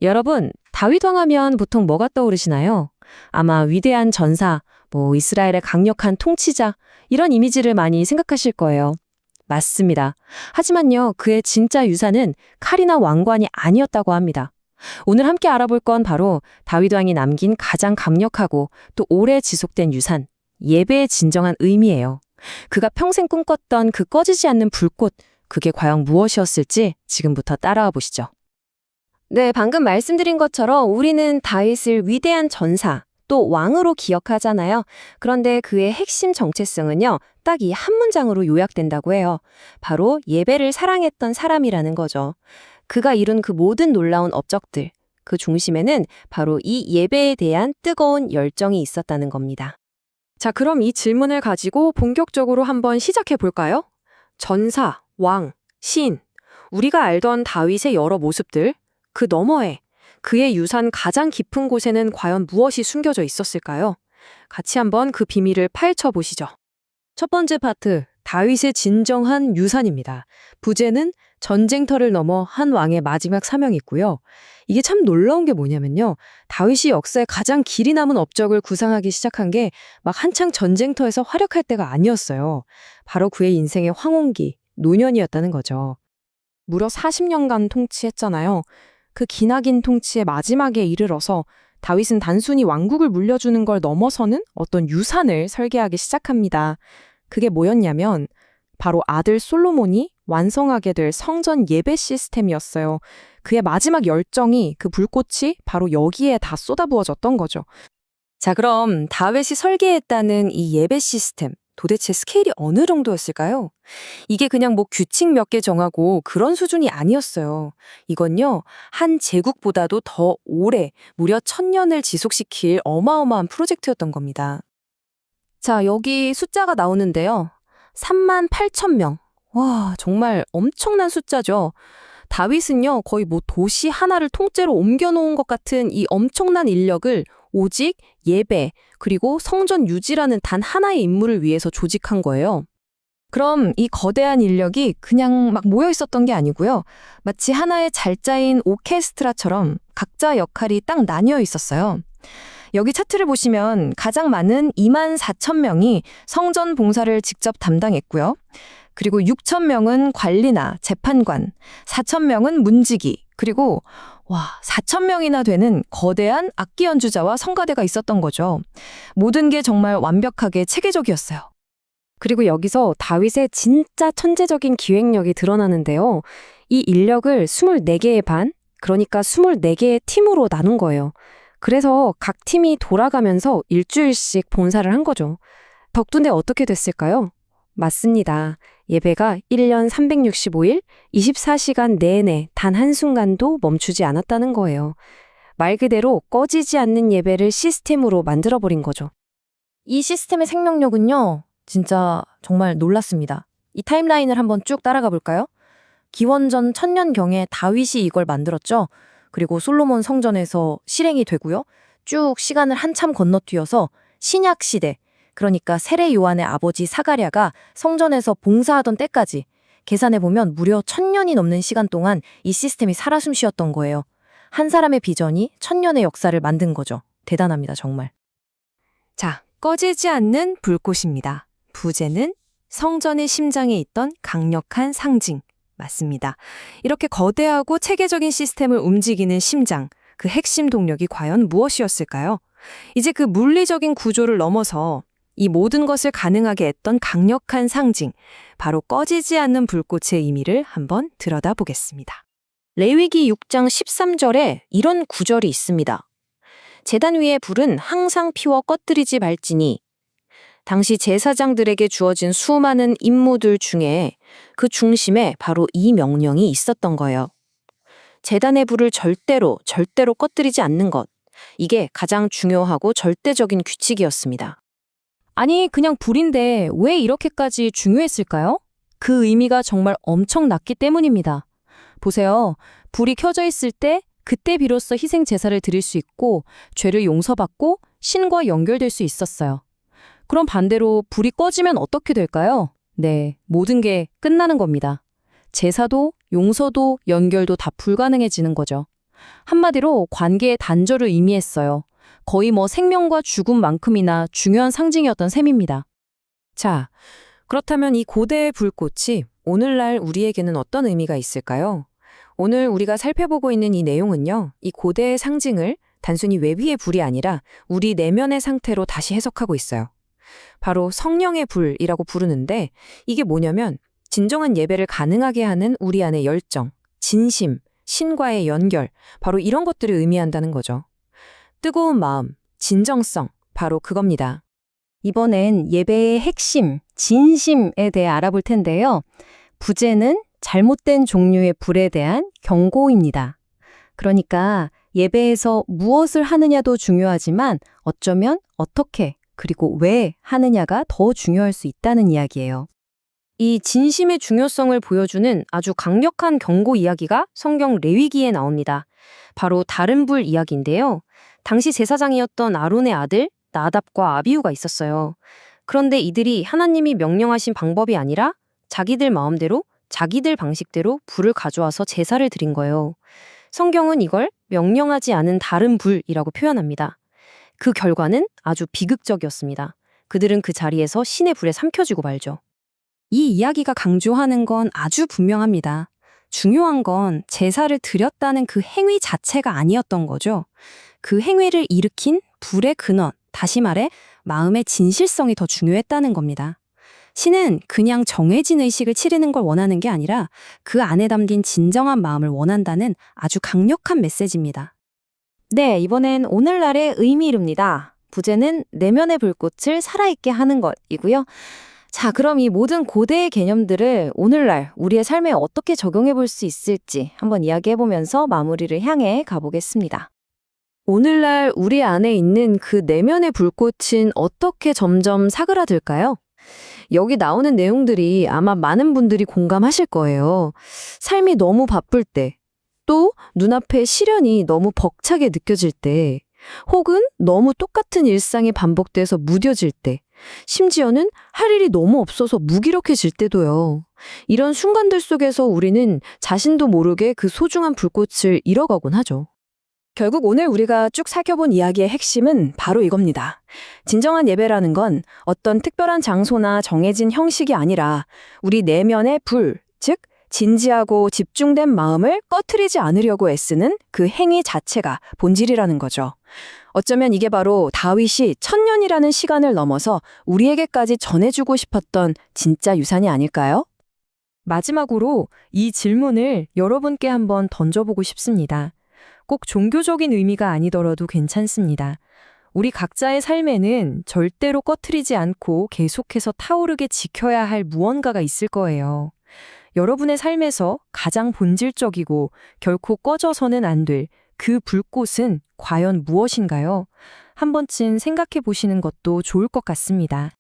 여러분, 다윗 왕 하면 보통 뭐가 떠오르시나요? 아마 위대한 전사, 이스라엘의 강력한 통치자, 이런 이미지를 많이 생각하실 거예요. 맞습니다. 하지만요, 그의 진짜 유산은 칼이나 왕관이 아니었다고 합니다. 오늘 함께 알아볼 건 바로 다윗 왕이 남긴 가장 강력하고 또 오래 지속된 유산, 예배의 진정한 의미예요. 그가 평생 꿈꿨던 그 꺼지지 않는 불꽃, 그게 과연 무엇이었을지 지금부터 따라와 보시죠. 네, 방금 말씀드린 것처럼 우리는 다윗을 위대한 전사, 또 왕으로 기억하잖아요. 그런데 그의 핵심 정체성은요, 딱 이 한 문장으로 요약된다고 해요. 바로 예배를 사랑했던 사람이라는 거죠. 그가 이룬 그 모든 놀라운 업적들, 그 중심에는 바로 이 예배에 대한 뜨거운 열정이 있었다는 겁니다. 자, 그럼 이 질문을 가지고 본격적으로 한번 시작해 볼까요? 전사, 왕, 신, 우리가 알던 다윗의 여러 모습들, 그 너머에 그의 유산 가장 깊은 곳에는 과연 무엇이 숨겨져 있었을까요? 같이 한번 그 비밀을 파헤쳐 보시죠. 첫 번째 파트, 다윗의 진정한 유산입니다. 부제는 전쟁터를 넘어 한 왕의 마지막 사명이 있고요. 이게 참 놀라운 게 뭐냐면요. 다윗이 역사에 가장 길이 남은 업적을 구상하기 시작한 게 막 한창 전쟁터에서 활약할 때가 아니었어요. 바로 그의 인생의 황혼기, 노년이었다는 거죠. 무려 40년간 통치했잖아요. 그 기나긴 통치의 마지막에 이르러서 다윗은 단순히 왕국을 물려주는 걸 넘어서는 어떤 유산을 설계하기 시작합니다. 그게 뭐였냐면 바로 아들 솔로몬이 완성하게 될 성전 예배 시스템이었어요. 그의 마지막 열정이, 그 불꽃이 바로 여기에 다 쏟아부어졌던 거죠. 자, 그럼 다윗이 설계했다는 이 예배 시스템, 도대체 스케일이 어느 정도였을까요? 이게 그냥 규칙 몇 개 정하고 그런 수준이 아니었어요. 이건요, 한 제국보다도 더 오래, 무려 1000년을 지속시킬 어마어마한 프로젝트였던 겁니다. 자, 여기 숫자가 나오는데요. 38,000명. 와, 정말 엄청난 숫자죠. 다윗은요, 거의 도시 하나를 통째로 옮겨놓은 것 같은 이 엄청난 인력을 오직 예배, 그리고 성전 유지라는 단 하나의 임무를 위해서 조직한 거예요. 그럼 이 거대한 인력이 그냥 막 모여 있었던 게 아니고요. 마치 하나의 잘 짜인 오케스트라처럼 각자 역할이 딱 나뉘어 있었어요. 여기 차트를 보시면 가장 많은 24,000명이 성전 봉사를 직접 담당했고요. 그리고 6,000명은 관리나 재판관, 4,000명은 문지기, 그리고 4,000명이나 되는 거대한 악기 연주자와 성가대가 있었던 거죠. 모든 게 정말 완벽하게 체계적이었어요. 그리고 여기서 다윗의 진짜 천재적인 기획력이 드러나는데요. 이 인력을 24개의 반, 그러니까 24개의 팀으로 나눈 거예요. 그래서 각 팀이 돌아가면서 일주일씩 봉사를 한 거죠. 덕분에 어떻게 됐을까요? 맞습니다. 예배가 1년 365일, 24시간 내내 단 한순간도 멈추지 않았다는 거예요. 말 그대로 꺼지지 않는 예배를 시스템으로 만들어버린 거죠. 이 시스템의 생명력은요, 진짜 정말 놀랐습니다. 이 타임라인을 한번 쭉 따라가 볼까요? 기원전 1000년경에 다윗이 이걸 만들었죠. 그리고 솔로몬 성전에서 실행이 되고요. 쭉 시간을 한참 건너뛰어서 신약 시대, 그러니까 세례 요한의 아버지 사가랴가 성전에서 봉사하던 때까지 계산해보면 무려 1000년이 넘는 시간 동안 이 시스템이 살아 숨쉬었던 거예요. 한 사람의 비전이 1000년의 역사를 만든 거죠. 대단합니다, 정말. 자, 꺼지지 않는 불꽃입니다. 부제는 성전의 심장에 있던 강력한 상징. 맞습니다. 이렇게 거대하고 체계적인 시스템을 움직이는 심장, 그 핵심 동력이 과연 무엇이었을까요? 이제 그 물리적인 구조를 넘어서 이 모든 것을 가능하게 했던 강력한 상징, 바로 꺼지지 않는 불꽃의 의미를 한번 들여다보겠습니다. 레위기 6장 13절에 이런 구절이 있습니다. 제단 위의 불은 항상 피워 꺼뜨리지 말지니 당시 제사장들에게 주어진 수많은 임무들 중에 그 중심에 바로 이 명령이 있었던 거예요. 제단의 불을 절대로 꺼뜨리지 않는 것. 이게 가장 중요하고 절대적인 규칙이었습니다. 아니, 그냥 불인데 왜 이렇게까지 중요했을까요? 그 의미가 정말 엄청났기 때문입니다. 보세요. 불이 켜져 있을 때 그때 비로소 희생 제사를 드릴 수 있고 죄를 용서받고 신과 연결될 수 있었어요. 그럼 반대로 불이 꺼지면 어떻게 될까요? 네, 모든 게 끝나는 겁니다. 제사도, 용서도, 연결도 다 불가능해지는 거죠. 한마디로 관계의 단절을 의미했어요. 거의 생명과 죽음만큼이나 중요한 상징이었던 셈입니다. 자, 그렇다면 이 고대의 불꽃이 오늘날 우리에게는 어떤 의미가 있을까요? 오늘 우리가 살펴보고 있는 이 내용은요, 이 고대의 상징을 단순히 외부의 불이 아니라 우리 내면의 상태로 다시 해석하고 있어요. 바로 성령의 불이라고 부르는데 이게 뭐냐면 진정한 예배를 가능하게 하는 우리 안의 열정, 진심, 신과의 연결, 바로 이런 것들을 의미한다는 거죠. 뜨거운 마음, 진정성, 바로 그겁니다. 이번엔 예배의 핵심, 진심에 대해 알아볼 텐데요. 부제는 잘못된 종류의 불에 대한 경고입니다. 그러니까 예배에서 무엇을 하느냐도 중요하지만 어쩌면 어떻게 그리고 왜 하느냐가 더 중요할 수 있다는 이야기예요. 이 진심의 중요성을 보여주는 아주 강력한 경고 이야기가 성경 레위기에 나옵니다. 바로 다른 불 이야기인데요. 당시 제사장이었던 아론의 아들 나답과 아비후가 있었어요. 그런데 이들이 하나님이 명령하신 방법이 아니라 자기들 마음대로 자기들 방식대로 불을 가져와서 제사를 드린 거예요. 성경은 이걸 명령하지 않은 다른 불이라고 표현합니다. 그 결과는 아주 비극적이었습니다. 그들은 그 자리에서 신의 불에 삼켜지고 말죠. 이 이야기가 강조하는 건 아주 분명합니다. 중요한 건 제사를 드렸다는 그 행위 자체가 아니었던 거죠. 그 행위를 일으킨 불의 근원, 다시 말해 마음의 진실성이 더 중요했다는 겁니다. 신은 그냥 정해진 의식을 치르는 걸 원하는 게 아니라 그 안에 담긴 진정한 마음을 원한다는 아주 강력한 메시지입니다. 네, 이번엔 오늘날의 의미입니다. 부제는 내면의 불꽃을 살아있게 하는 것이고요. 자, 그럼 이 모든 고대의 개념들을 오늘날 우리의 삶에 어떻게 적용해 볼 수 있을지 한번 이야기해 보면서 마무리를 향해 가보겠습니다. 오늘날 우리 안에 있는 그 내면의 불꽃은 어떻게 점점 사그라들까요? 여기 나오는 내용들이 아마 많은 분들이 공감하실 거예요. 삶이 너무 바쁠 때, 또 눈앞에 시련이 너무 벅차게 느껴질 때, 혹은 너무 똑같은 일상이 반복돼서 무뎌질 때, 심지어는 할 일이 너무 없어서 무기력해질 때도요. 이런 순간들 속에서 우리는 자신도 모르게 그 소중한 불꽃을 잃어가곤 하죠. 결국 오늘 우리가 쭉 살펴본 이야기의 핵심은 바로 이겁니다. 진정한 예배라는 건 어떤 특별한 장소나 정해진 형식이 아니라 우리 내면의 불, 즉 진지하고 집중된 마음을 꺼트리지 않으려고 애쓰는 그 행위 자체가 본질이라는 거죠. 어쩌면 이게 바로 다윗이 1000년이라는 시간을 넘어서 우리에게까지 전해주고 싶었던 진짜 유산이 아닐까요? 마지막으로 이 질문을 여러분께 한번 던져보고 싶습니다. 꼭 종교적인 의미가 아니더라도 괜찮습니다. 우리 각자의 삶에는 절대로 꺼트리지 않고 계속해서 타오르게 지켜야 할 무언가가 있을 거예요. 여러분의 삶에서 가장 본질적이고 결코 꺼져서는 안 될 그 불꽃은 과연 무엇인가요? 한 번쯤 생각해 보시는 것도 좋을 것 같습니다.